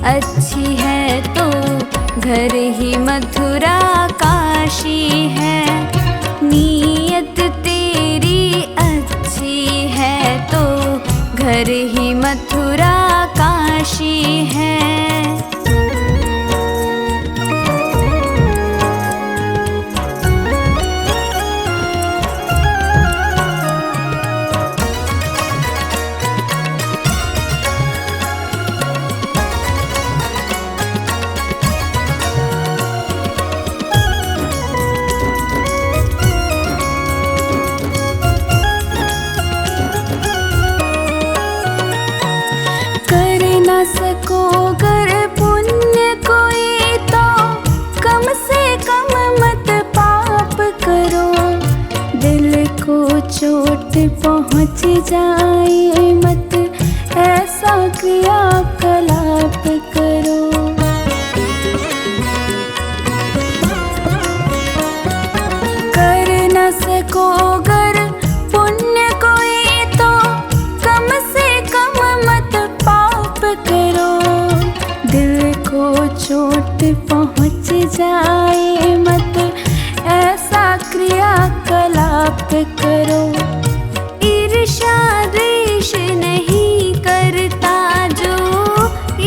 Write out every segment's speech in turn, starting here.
अच्छी है तो घर ही मथुरा काशी है। नीयत तेरी अच्छी है तो घर ही मथुरा काशी है। सको कर पुण्य कोई तो कम से कम मत पाप करो। दिल को चोट पहुँच जाए मत ऐसा क्रियाकलाप करो। कर न सको गर पुण्य कोई तो कम से कम मत पाप करो। दिल को चोट पहुँच जाए मत ऐसा क्रियाकलाप करो। ईर्ष्या द्वेष नहीं करता जो,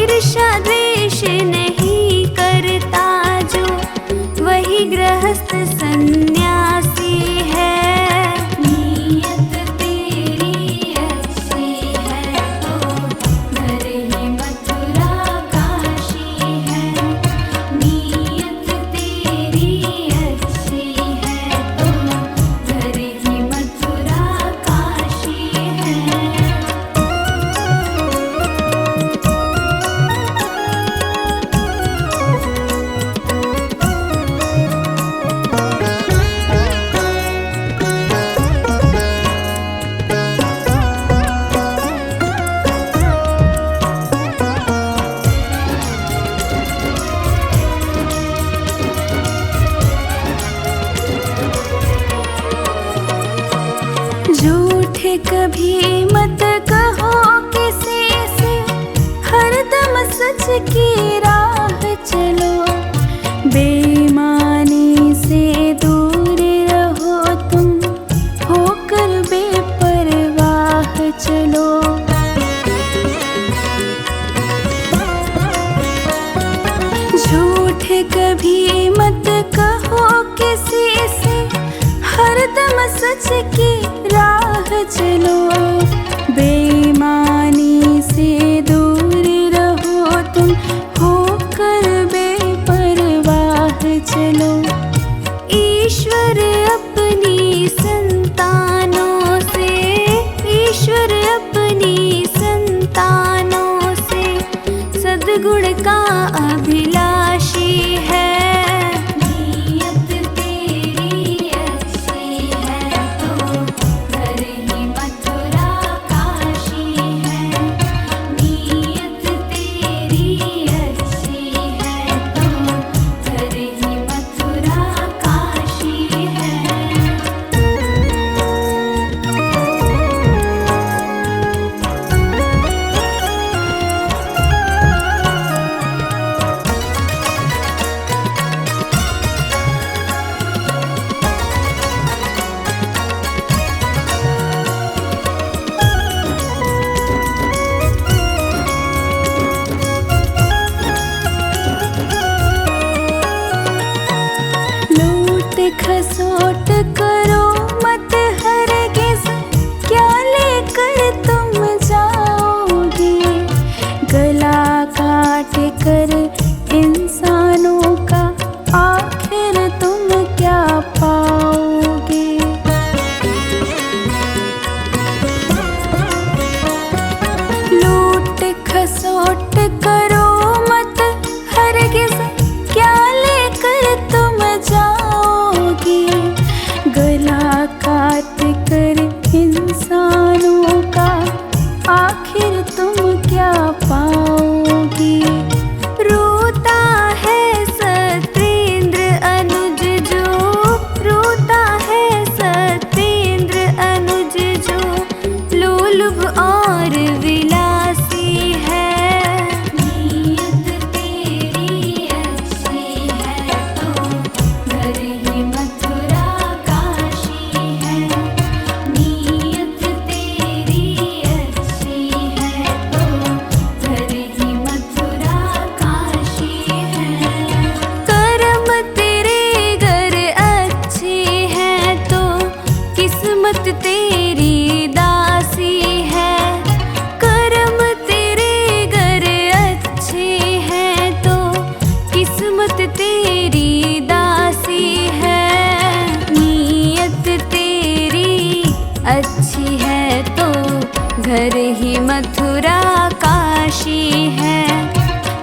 ईर्ष्या द्वेष नहीं करता जो, वही गृहस्थ सन्यासी है। नीयत तेरी अच्छी है तो घर ही मथुरा काशी है। नीयत तेरी अच्छी है तो घर ही मथुरा काशी है। झूठ कभी मत कहो किसी से, हरदम सच की राह चलो। बेईमानी से दूर रहो तुम, होकर बेपरवाह चलो। झूठ कभी मत कहो किसी से, हरदम सच की राह चलो। बेईमानी से दूर रहो तुम, होकर बेपरवाह चलो। ईश्वर अपनी संतानों से, ईश्वर अपनी संतानों से सद्गुण का अभिलाषी है। नीयत तेरी अच्छी है तो घर ही मथुरा काशी है। नीयत तेरी अच्छी है तो घर ही मथुरा काशी है। खसोट करो मत हरगिज़, क्या लेकर तुम जाओगे। गला काट कर इंसानों का आखिर तुम क्या पाओगे। लूट खसोट करो मत हरगिज़, क्या लेकर तुम जाओगे। गला काट कर इंसानों का आखिर तुम क्या पाओगे। रोता है सत्येंद्र अनुज जो, रोता है सत्येंद्र अनुज जो, लोलुभ और विलासी है। ही मथुरा काशी है।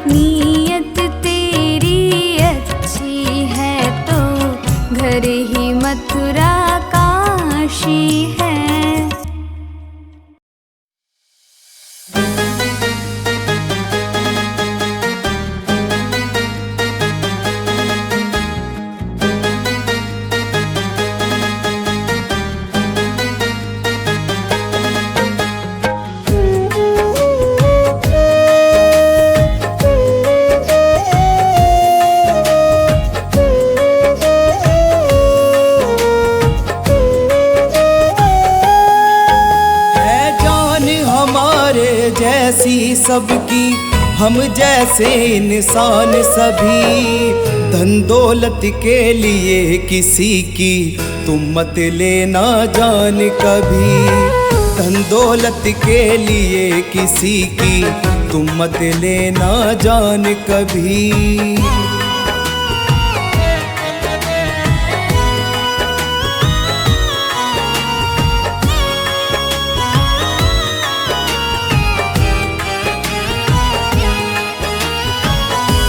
नीयत तेरी अच्छी है तो घर ही मथुरा काशी है। जैसी सबकी हम जैसे इंसान सभी, धन दौलत के लिए किसी की तुम मत लेना जान कभी। धन दौलत के लिए किसी की तुम मत लेना जान कभी।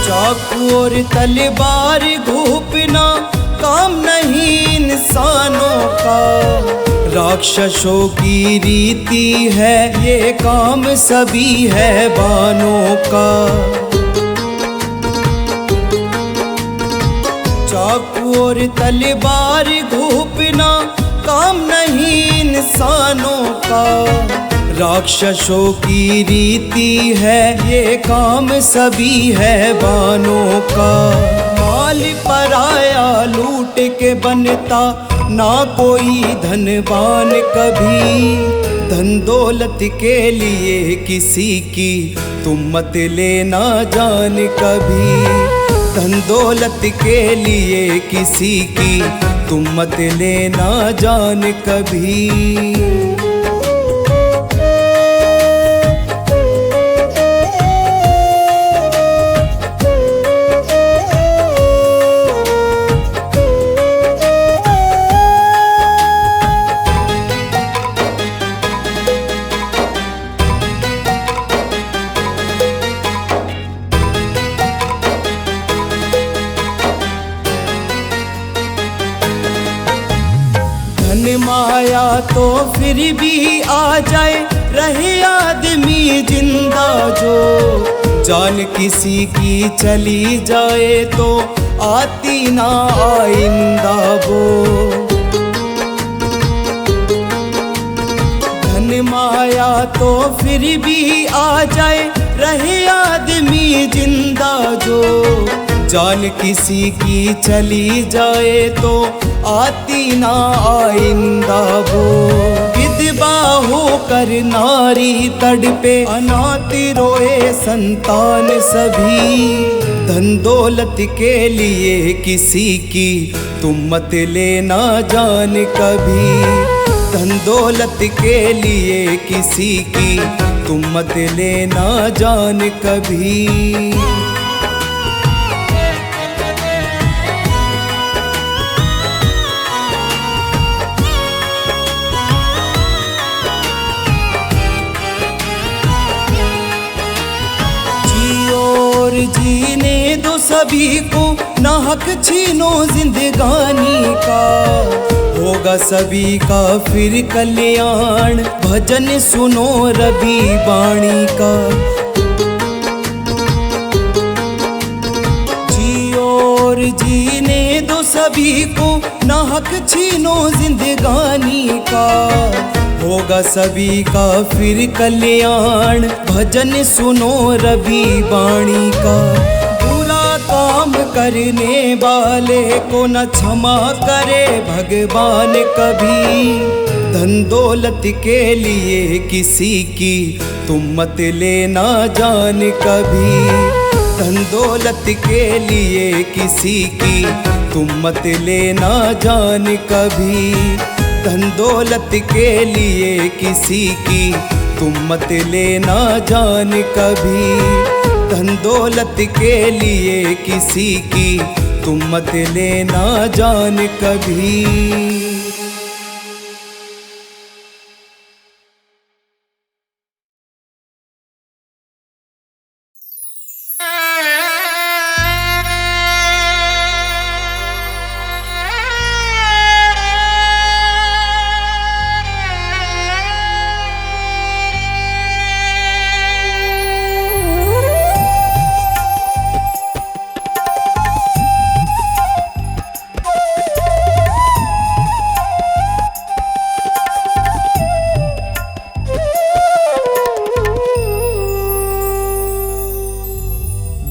चाकू और तलवार घूपना काम नहीं इंसानों का, राक्षसों की रीति है ये काम सभी है बानों का। चाकू और तलवार घूपना काम नहीं इंसानों का, राक्षसों की रीति है ये काम सभी है बानों का। माल पराया लूट के बनता ना कोई धनवान कभी। धन दौलत के लिए किसी की तुम मत लेना जान कभी। धन दौलत के लिए किसी की तुम मत लेना जान कभी। माया तो फिर भी आ जाए रहे आदमी जिंदा जो, जान किसी की चली जाए तो आती ना आइंदा वो। धन माया तो फिर भी आ जाए रहे आदमी जिंदा जो, जान किसी की चली जाए तो आती ना आइंदा वो। विधवा होकर नारी तड़पे अनाथ रोए संतान सभी। धन दौलत के लिए किसी की तुम मत लेना जान कभी। धन दौलत के लिए किसी की तुम मत लेना जान कभी। जीने दो सभी को ना हक छीनो जिंदगानी का, होगा सभी का फिर कल्याण भजन सुनो रवि वाणी का। जियो और जीने दो सभी को ना हक छीनो जिंदगानी का, होगा सभी का फिर कल्याण भजन सुनो रवि वाणी का। बुरा काम करने वाले को न क्षमा करे भगवान कभी। धन दौलत के लिए किसी की तुम मत लेना जान कभी। धन दौलत के लिए किसी की तुम मत लेना जान कभी। धन दौलत के लिए किसी की तुम मत लेना जान कभी। धन दौलत के लिए किसी की तुम मत लेना जान कभी।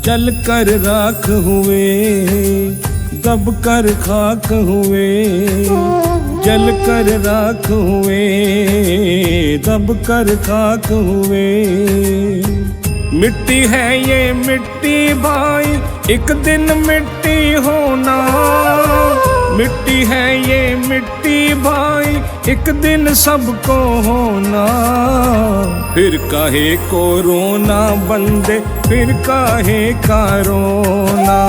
जल कर राख हुए, दब कर खाक हुए, जल कर राख हुए, दब कर खाक हुए। मिट्टी है ये मिट्टी भाई, एक दिन मिट्टी होना। मिट्टी है ये मिट्टी भाई, एक दिन सबको होना। फिर काहे को रोना बंदे, फिर काहे का रोना।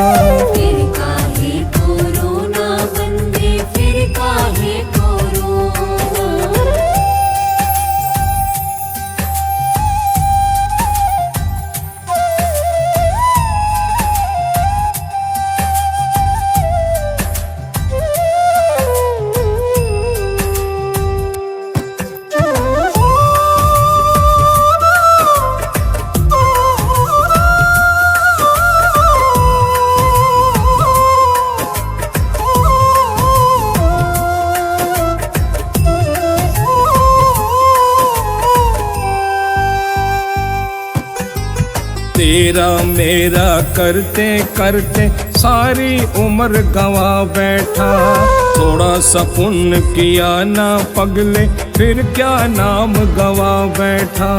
फिर काहे को रोना बंदे, फिर काहे को रोना। तेरा मेरा करते करते सारी उम्र गवा बैठा। थोड़ा सा पुण्य किया ना पगले, फिर क्या नाम गवा बैठा।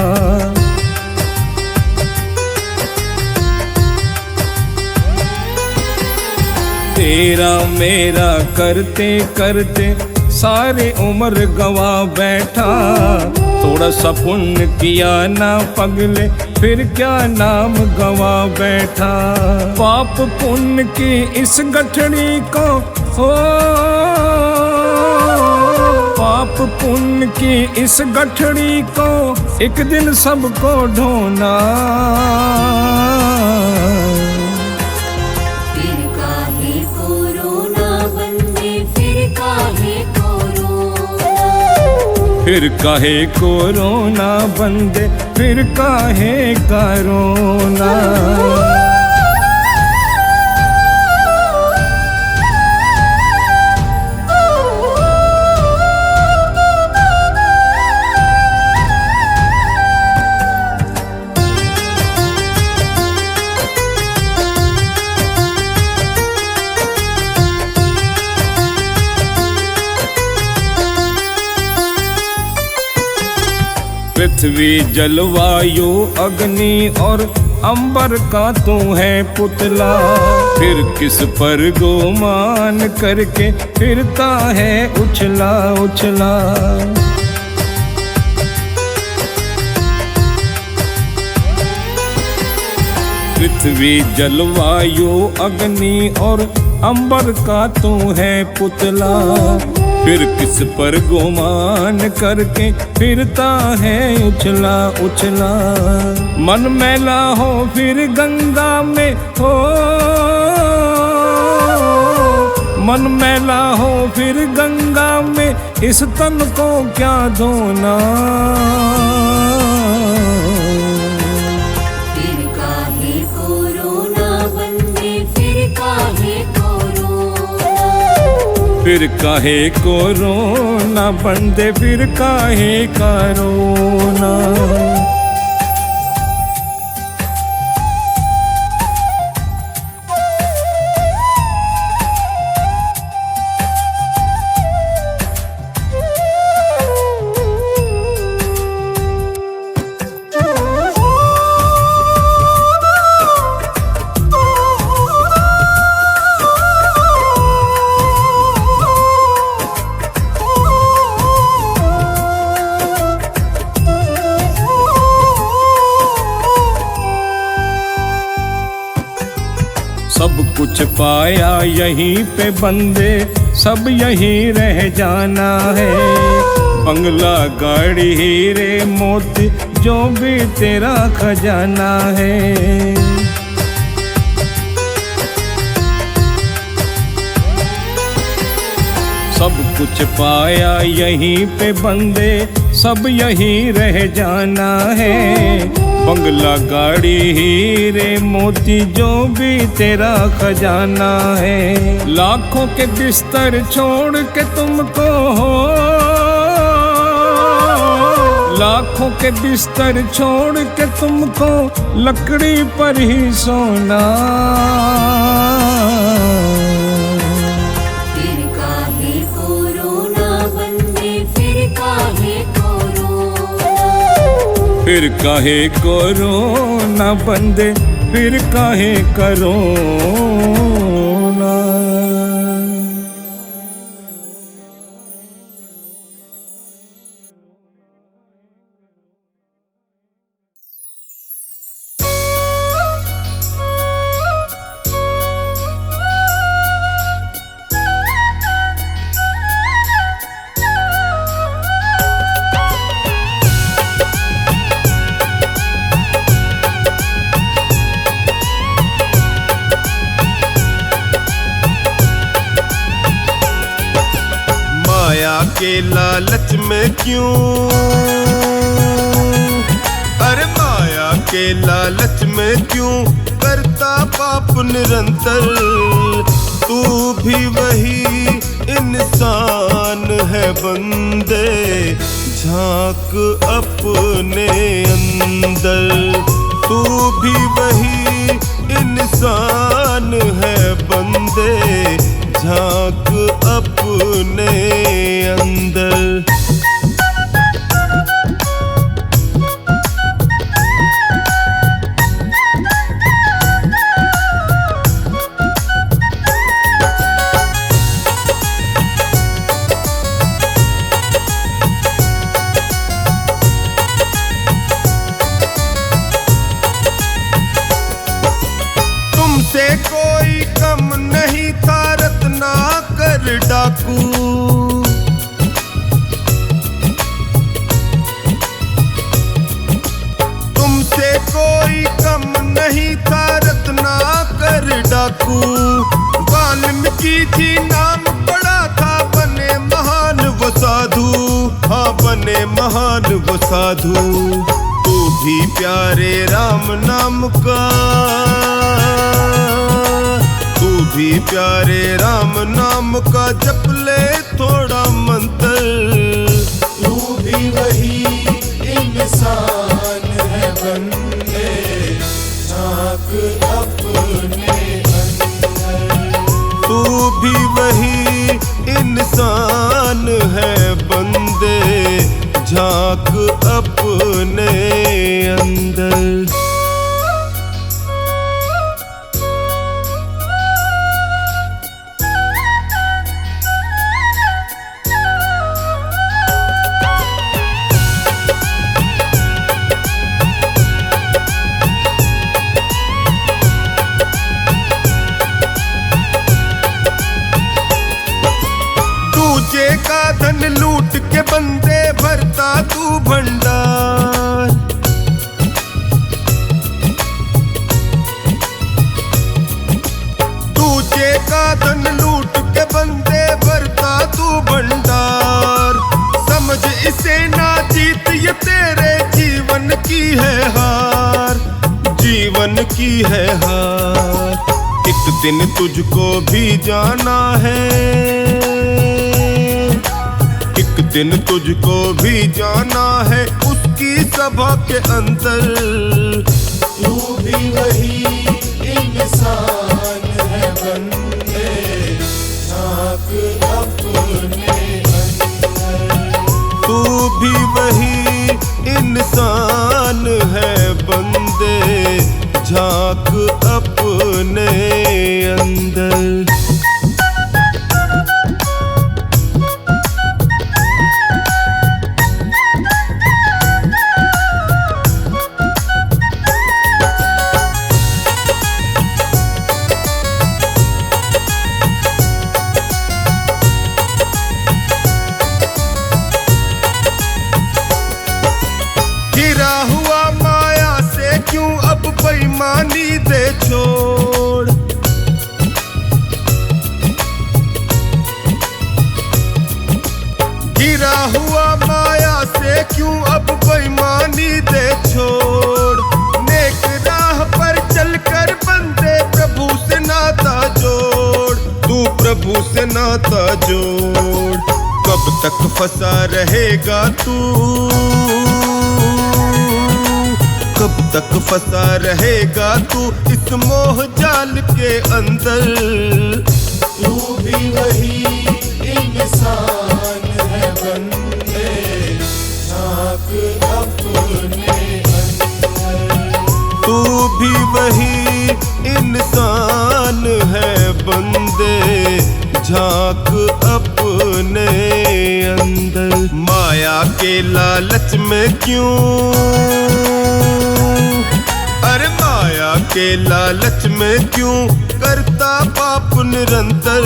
तेरा मेरा करते करते सारी उम्र गवा बैठा। थोड़ा सा पुण्य किया ना पगले, फिर क्या नाम गवा बैठा। पाप पुण्य की इस गठड़ी को हो, पाप पुण्य की इस गठड़ी को एक दिन सबको ढोना। फिर काहे को रोना बंदे, फिर काहे को रोना। फिर काहे को रोना बंदे, फिर काहे का रोना। पृथ्वी जलवायु अग्नि और अंबर का तू है पुतला। फिर किस पर गोमान करके फिरता है उछला उछला। पृथ्वी जलवायु अग्नि और अंबर का तू है पुतला। फिर किस पर गुमान करके फिरता है उछला उछला। मन मैला हो फिर गंगा में हो, मन मैला हो फिर गंगा में, इस तन को क्या धोना। फिर काहे को रोना बंदे, फिर काहे को रोना। फिर काहे को रोना बंदे, फिर काहे का रोना। सब कुछ पाया यहीं पे बंदे, सब यहीं रह जाना है। बंगला गाड़ी हीरे मोती जो भी तेरा खजाना है। सब कुछ पाया यहीं पे बंदे, सब यहीं रह जाना है। बंगला गाड़ी हीरे मोती जो भी तेरा खजाना है। लाखों के बिस्तर छोड़ के तुमको हो, लाखों के बिस्तर छोड़ के तुमको लकड़ी पर ही सोना। फिर काहे कोरोना बंदे, फिर काहे कोरोना, फिर काहे कोरोना बंदे, फिर काहे करोना। के लालच में क्यों, अरे माया के लालच में क्यों करता पाप निरंतर। तू भी वही इंसान है बंदे, झांक अपने अंदर। तू भी वही इंसान है बंदे, झांक अपने अंदर। तुमसे कोई कम नहीं था रत्नाकर डाकू। तुमसे कोई कम नहीं था रत्नाकर डाकू। वाल्मीकि जी नाम पड़ा था, बने महान वो साधु। हाँ बने महान वो साधु। तू भी प्यारे राम नाम का, तू भी प्यारे राम नाम का जप ले थोड़ा मंत्र। तू भी वही इंसान है बंदे, झांक अपने अंदर। तू भी वही इंसान है बंदे, झांक अपने अंदर। दूजे का धन लूट के बंदे भरता तू भंडार। दूजे का धन लूट के बंदे भरता तू भंडार। समझ इसे ना जीत, ये तेरे जीवन की है हार, जीवन की है हार। एक दिन तुझको भी जाना है, एक दिन तुझको भी जाना है उसकी सभा के अंदर। तू भी वही इंसान है बंदे, झांक अपने अंदर। तू भी वही इंसान है बंदे, झांक अपने अंदर। गिरा हुआ माया से क्यों अब बेईमानी दे छोड़। गिरा हुआ माया से क्यों अब बेईमानी दे छोड़। नेक राह पर चलकर बंदे प्रभु से नाता जोड़। तू प्रभु से नाता जोड़। कब तक फंसा रहेगा तू, तक फंसा रहेगा तू इस मोह जाल के अंदर। तू भी वही इंसान है बंदे, झांक अपने अंदर। तू भी वही इंसान है बंदे, झांक अपने अंदर। माया के लालच में क्यों, अरे माया के लालच में क्यों करता पाप निरंतर।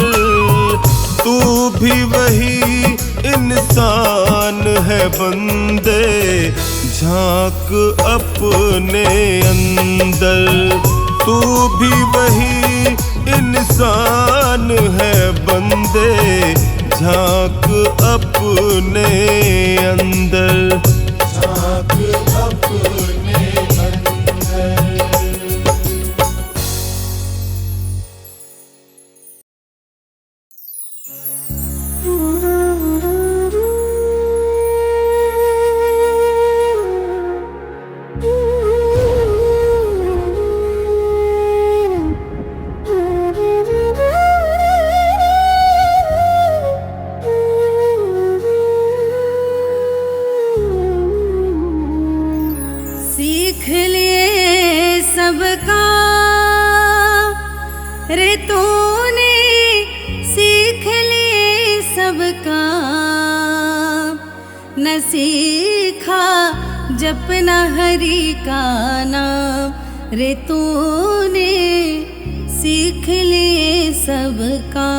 तू भी वही इंसान है बंदे, झांक अपने अंदर। तू भी वही इंसान है बंदे, झांक अपने अंदर। झांक अपने अंदर। सीख लिए सबका रे तूने, सीख लिए सबका। न सीखा जपना हरि का नाम रे तूने, सीख लिए सबका।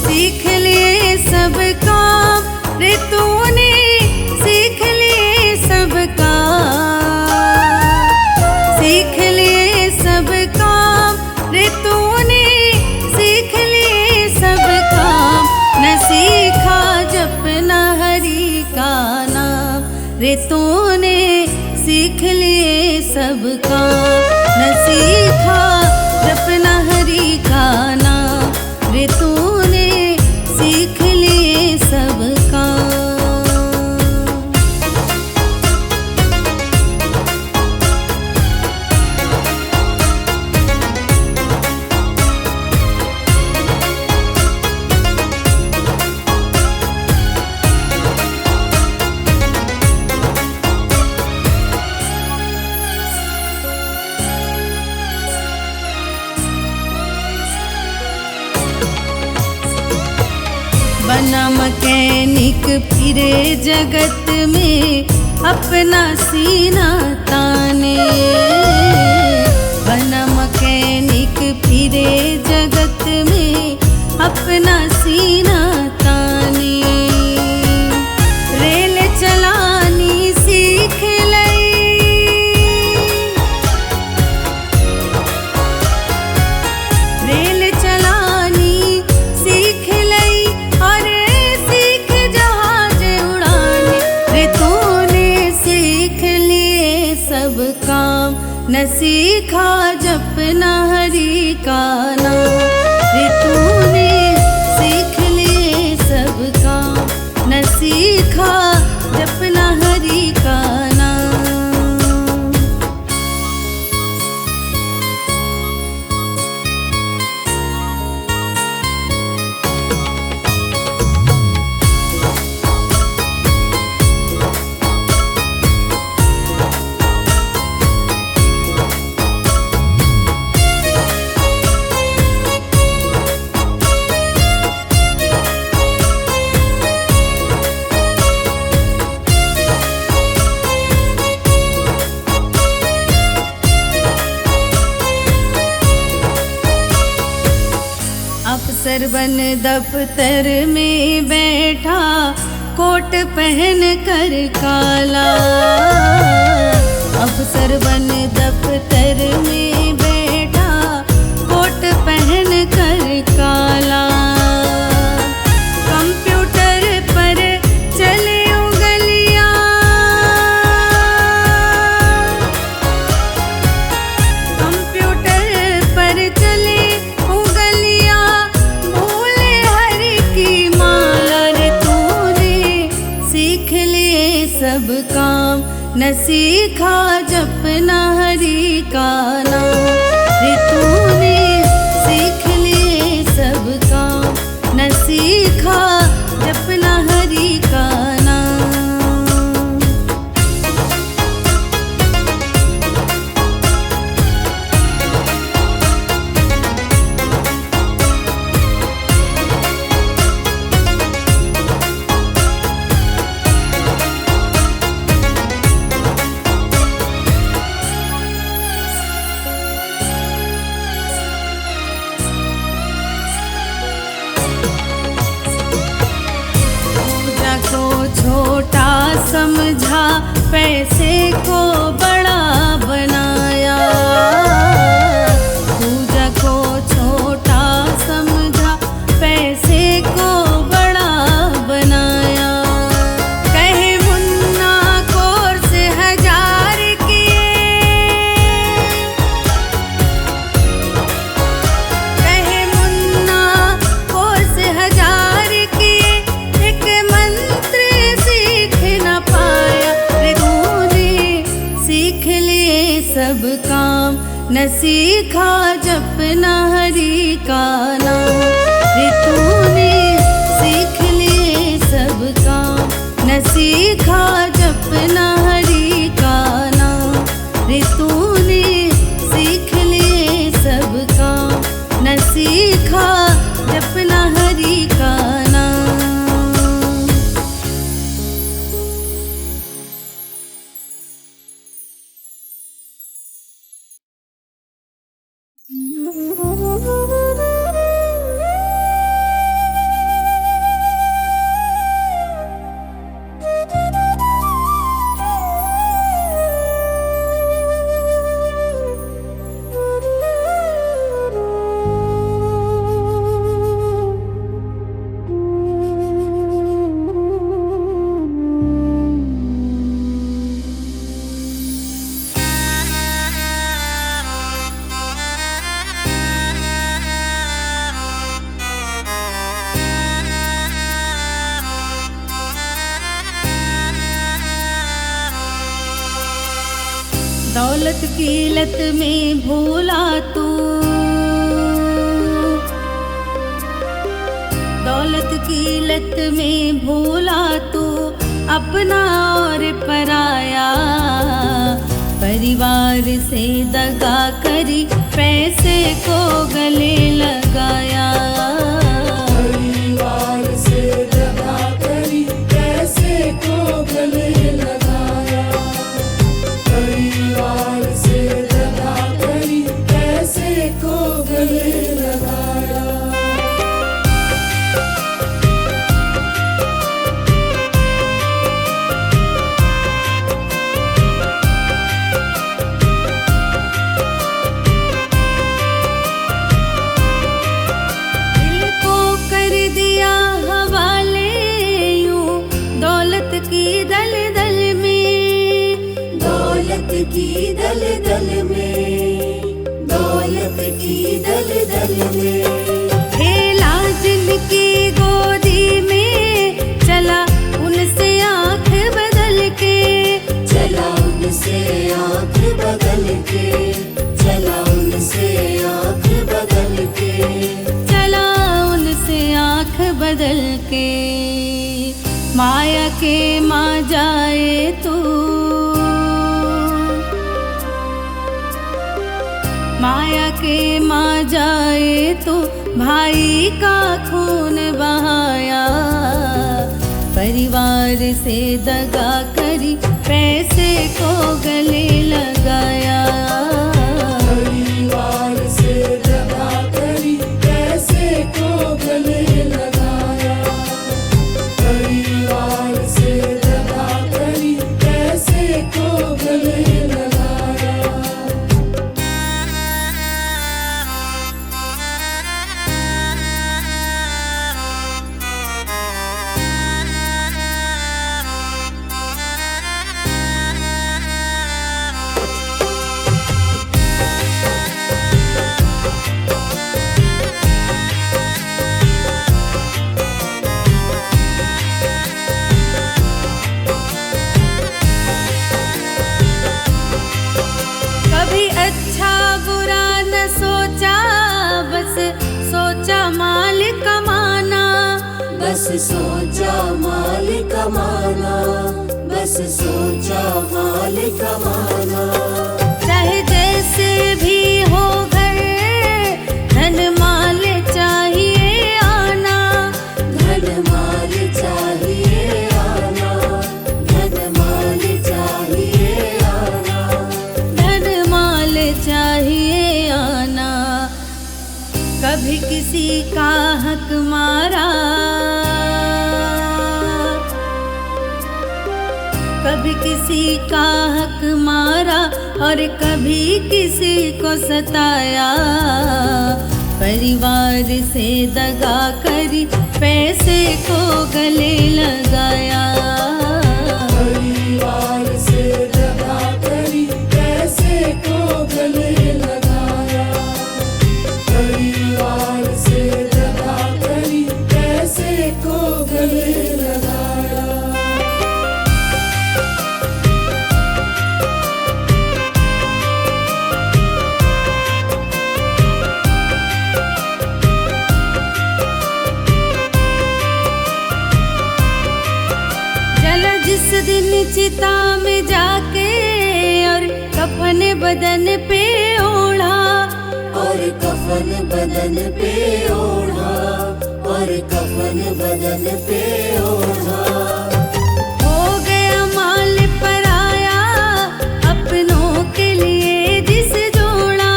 सीख लिए सब काम रे तूने, सीख लिए सब काम। सीख लिए सब काम रे तूने, सीख लिए सब काम। न सीखा जपना हरि का नाम रे तूने, सीख लिए सब काम। न सीखा जपना हरि का नाम रे तूने, सीख लिए सब काम। बना मैकेनिक फिरे जगत में अपना सीना ताने। बना मैकेनिक फिरे जगत में अपना सीना ताने। रेल चलानी सीख लई, रेल चलानी सीख लई। और सीख जहाज उड़ाने रे तूने, सीख लिए सब काम। न सीखा जपना हरि का नाम रे तूने, सीख लिए सब काम। न सीखा जपना हरि का नाम। अफसर बन दफ्तर में बैठा, कोट पहन कर काला। अफसर बन दफ्तर में बैठा, कोट पहन कर काला। कंप्यूटर पर चले सीख लिए सब काम, न सीखा जपना हरि का नाम। रे तूने सीख लिए सब काम, न सीखा जपना हरि का नाम। छोटा समझा, पैसे को बड़ा बनाया। पूजा को छोटा समझा, पैसे को बड़ा बनाया। कहे मुन्ना कोर्स 1000 किए, कहे मुन्ना कोर्स 1000 किए, एक मंत्र सीख न पाया। रे तूने सीख लिए सब काम, न सीखा जपना हरि का नाम। रे तूने सीख लिए सब काम, न सीखा जपना हरि का नाम। रे तूने सीख लिए सब काम, न सीखा जपना हरि का नाम। दौलत की लत में भूला तू, दौलत की लत में भूला तू अपना और पराया। परिवार से दगा करी, पैसे को गले लगाया। परिवार से दगा करी, पैसे को गले लगाया। परिवार से दगा करी, पैसे को गले लगाया। दिल को कर दिया हवाले यूं दौलत की दलदल में, दौलत की दलदल में, दौलत की दलदल में। खेला जिनकी गोदी में, चला उनसे आंख बदल के, चला उनसे आँख बदल के, चला उनसे आँख बदल के। चला उनसे आंख बदल के। माया के माँ जाए तू, माया के माँ जाए तो भाई का खून बहाया। परिवार से दगा करी, पैसे को गले लगाया। परिवार से दगा करी, पैसे को गले लगाया। परिवार से दगा करी, पैसे को गले लगाया। सोचा माल कमाना, बस सोचा माल कमाना। चाहे जैसे भी हो घर, धन माल चाहिए आना, धन माल चाहिए आना, धन माल चाहिए आना, धन माल चाहिए आना। कभी किसी का हक मारा, कभी किसी का हक मारा, और कभी किसी को सताया। परिवार से दगा करी, पैसे को गले लगाया। परिवार से दगा करी, पैसे को गले लगाया। परिवार से दगा करी, पैसे को गले लगाया। जला जिस दिन चिता में जाके, और कफन बदन पे ओढ़ा, और कफन बदन पे ओढ़ा, और कफन बदन पे ओढ़ा। हो गया माल पराया, अपनों के लिए जिस जोड़ा,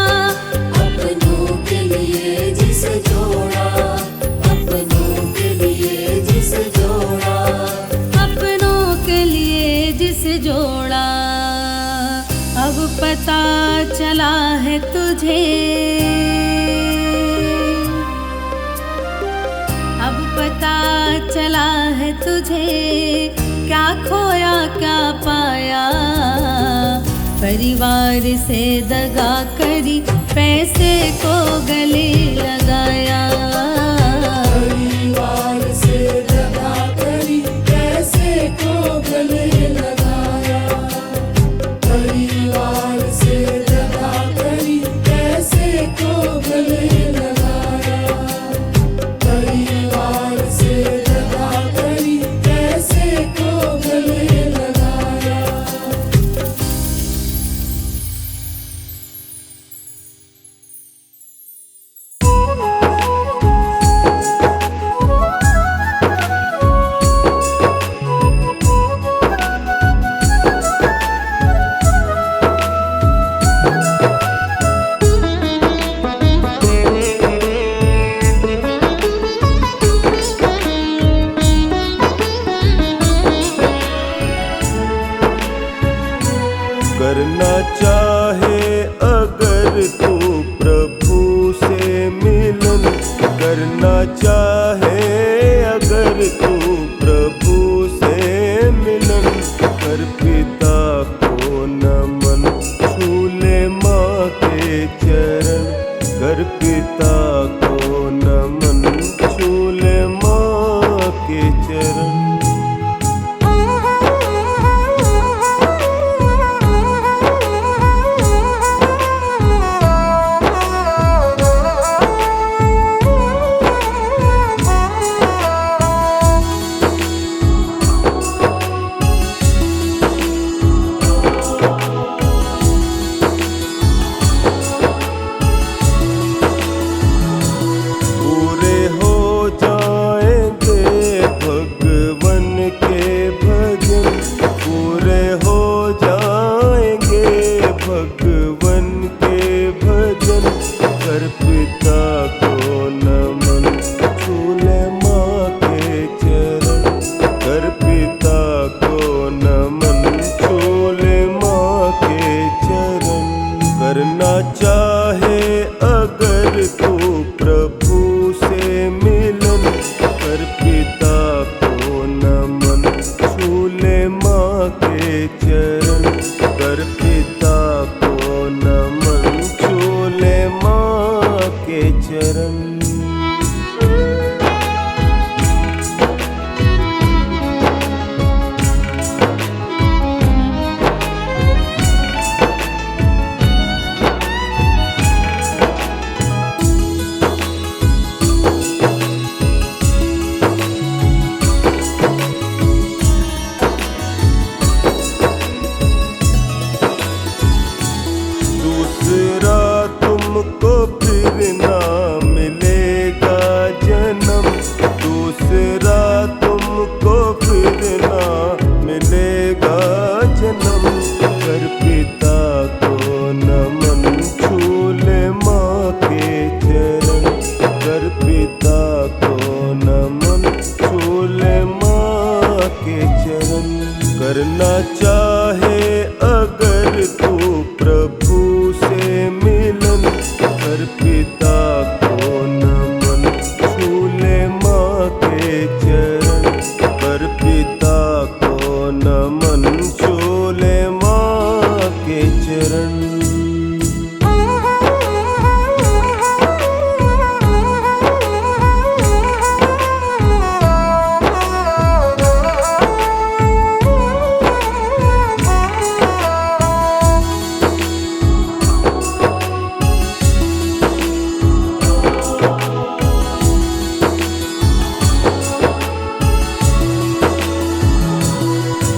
अपनों के लिए जिस जोड़ा, अपनों के लिए जिस जोड़ा, अपनों के लिए जिस जोड़ा। अब पता चला है तुझे, अब पता चला है तुझे, क्या खोया क्या पाया। परिवार से दगा करी, पैसे को गले लगाया। परिवार से दगा करी, पैसे को गले लगाया। परिवार से दगा करी, पैसे को गले लगाया। परिवार से दगा करी, पैसे को गले लगाया। करना चाहे अगर तू प्रभु से मिलन, करना चाहे अगर तू प्रभु से मिलन, कर पिता को नमन, छू ले माँ के चरण, कर पिता को नमन, छू ले माँ के चरण। पूरे हो जाएंगे भगवन के भजन, पूरे हो जाएंगे भगवन के भजन, कर पिता को नमन, छू ले माँ के चरण, कर पिता को नमन, छू ले माँ के चरण। करना चाहे अगर तू प्रभु से मिलन, कर पिता को नमन, छू ले माँ के चरण, कर पिता को नमन, छू ले माँ के चरण। करना चाहे अगर तू प्रभु से मिलन, कर पिता को नमन, छू ले माँ के चरण, कर पिता को नमन, छू ले माँ के चरण।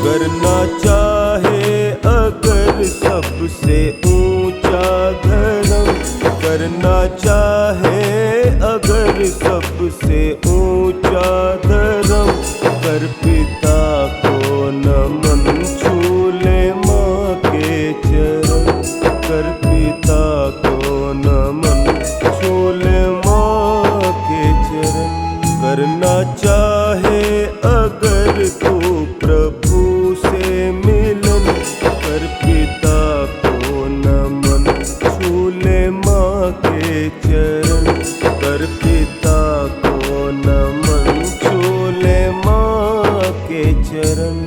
करना चाहे अगर सबसे ऊंचा धर्म, करना चाहे अगर सबसे ऊंचा धर्म, कर पिता को नमन, छू ले माँ के चरण, कर पिता को नमन, छू ले माँ के चरण। करना चाहे अगर तू प्रभु से मिलन, कर पिता को नमन, छू ले माँ के चरण, कर पिता को नमन, छू ले माँ के चरण।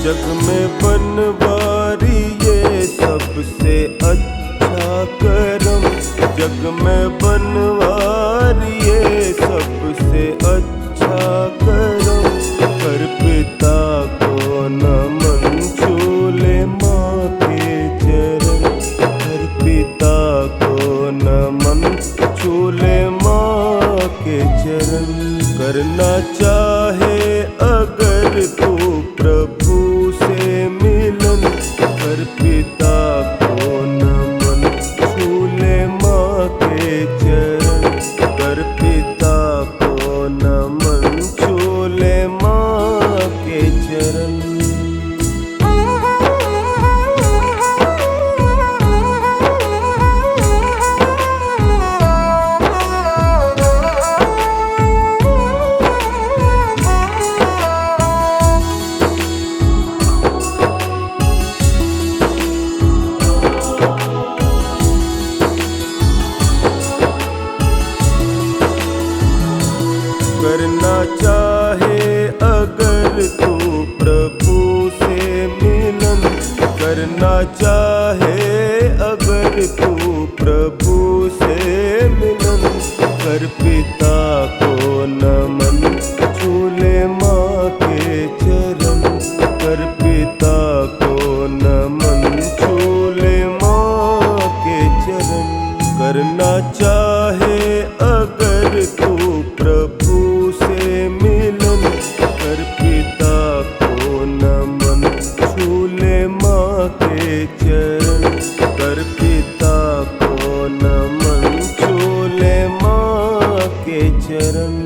जग में बनवारी ये सबसे अच्छा करम, जग में बनवारी ये सबसे अच्छा करम, कर पिता को नमन, छू ले माँ के चरण, कर पिता को नमन, छू ले माँ के चरण। करना चाहे अगर तू प्रभु से मिलन, कर पिता को नमन, छू ले माँ के चरण, कर पिता को नमन, छू ले माँ के चरण। करना चाहे अगर तू प्रभु से मिलन, करना चाहे अगर तू प्रभु से मिलन, कर पिता को नमन, छू ले माँ के चरण, कर पिता को नमन, छू ले माँ के चरण। करना चाहे अगर तू प्रभु से मिलन, कर पिता को नमन, छू ले माँ के चरण, कर पिता को नमन, छू ले माँ के चरण।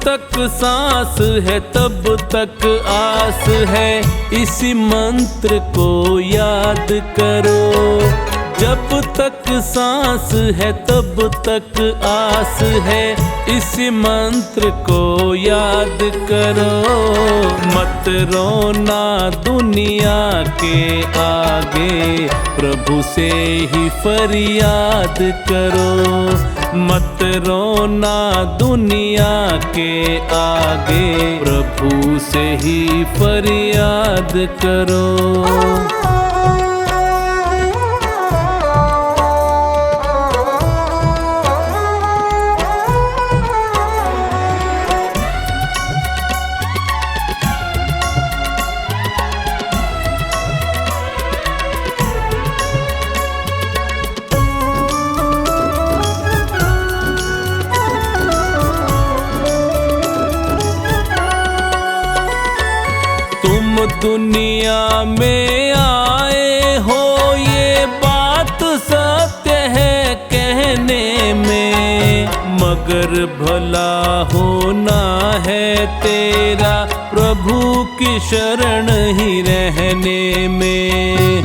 तक सांस है तब तक आस है, इसी मंत्र को याद करो। जब तक सांस है तब तक आस है, इसी मंत्र को याद करो। मत रोना दुनिया के आगे, प्रभु से ही फरियाद करो। मत रोना दुनिया के आगे, प्रभु से ही फरियाद करो। तुम दुनिया में आए हो, ये बात सत्य है कहने में, मगर भला होना है तेरा प्रभु की शरण ही रहने में।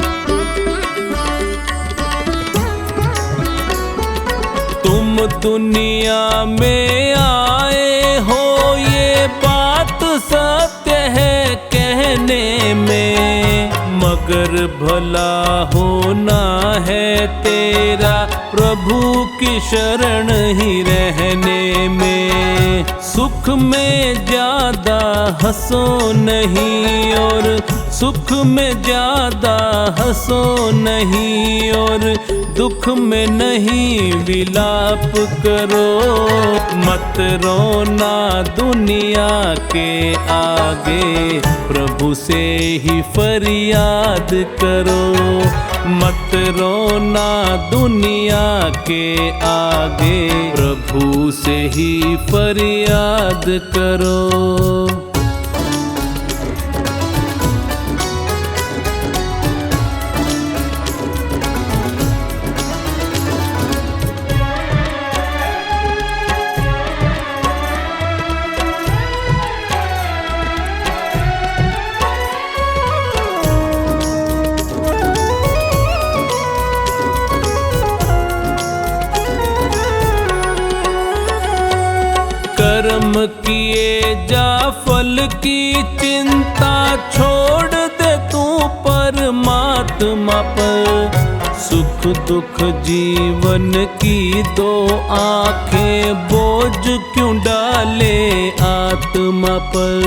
तुम दुनिया में आए हो, ये बात सत्य है कहने में, मगर भला होना है तेरा प्रभु की शरण ही रहने में। सुख में ज्यादा हंसो नहीं और सुख में ज्यादा हंसो नहीं, और दुख में नहीं विलाप करो। मत रोना दुनिया के आगे, प्रभु से ही फरियाद करो। मत रोना दुनिया के आगे, प्रभु से ही फरियाद करो। कर्म किए जा फल की चिंता, छोड़ दे तू परमात्मा पर। सुख दुख जीवन की दो आंखें, बोझ क्यों डाले आत्मा पर।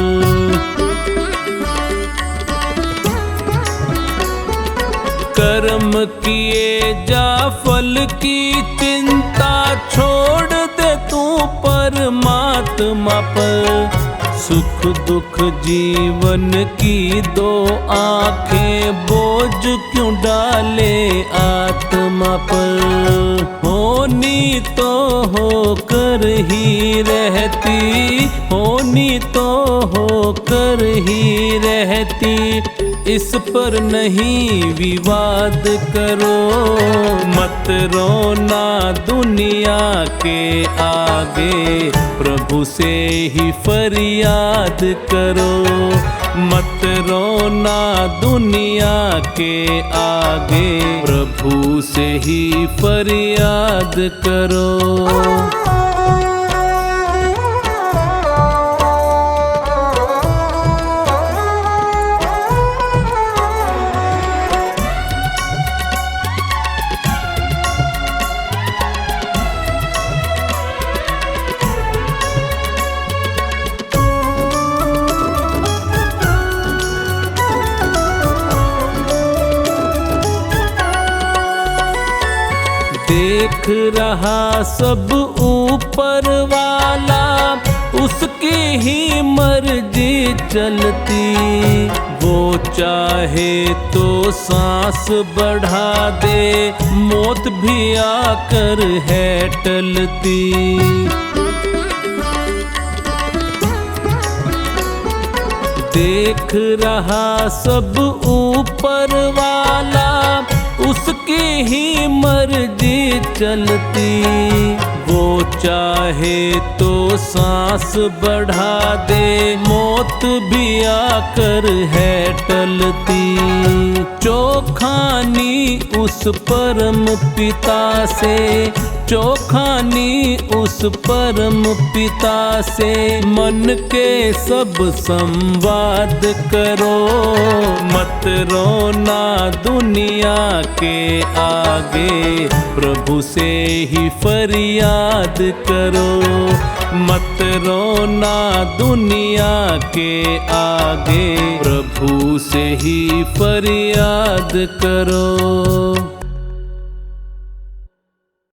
कर्म किए जा फल की चिंता, छोड़ दे तू परमात्मा पर। सुख दुख जीवन की दो आंखें, बोझ क्यों डाले आत्मा पर। होनी तो होकर ही रहती, होनी तो होकर ही रहती, इस पर नहीं विवाद करो। मत रोना दुनिया के आगे, प्रभु से ही फरियाद करो। मत रोना दुनिया के आगे, प्रभु से ही फरियाद करो। देख रहा सब ऊपर वाला, उसकी ही मर्जी चलती। वो चाहे तो सांस बढ़ा दे, मौत भी आकर है टलती। देख रहा सब ऊपर वाला, उसकी ही मर्जी चलती। वो चाहे तो सांस बढ़ा दे, मौत भी आकर है टलती। चोखानी उस परम पिता से, चोखानी उस परम पिता से, मन के सब संवाद करो। मत रोना दुनिया के आगे, प्रभु से ही फरियाद करो। मत रोना दुनिया के आगे, प्रभु से ही फरियाद करो।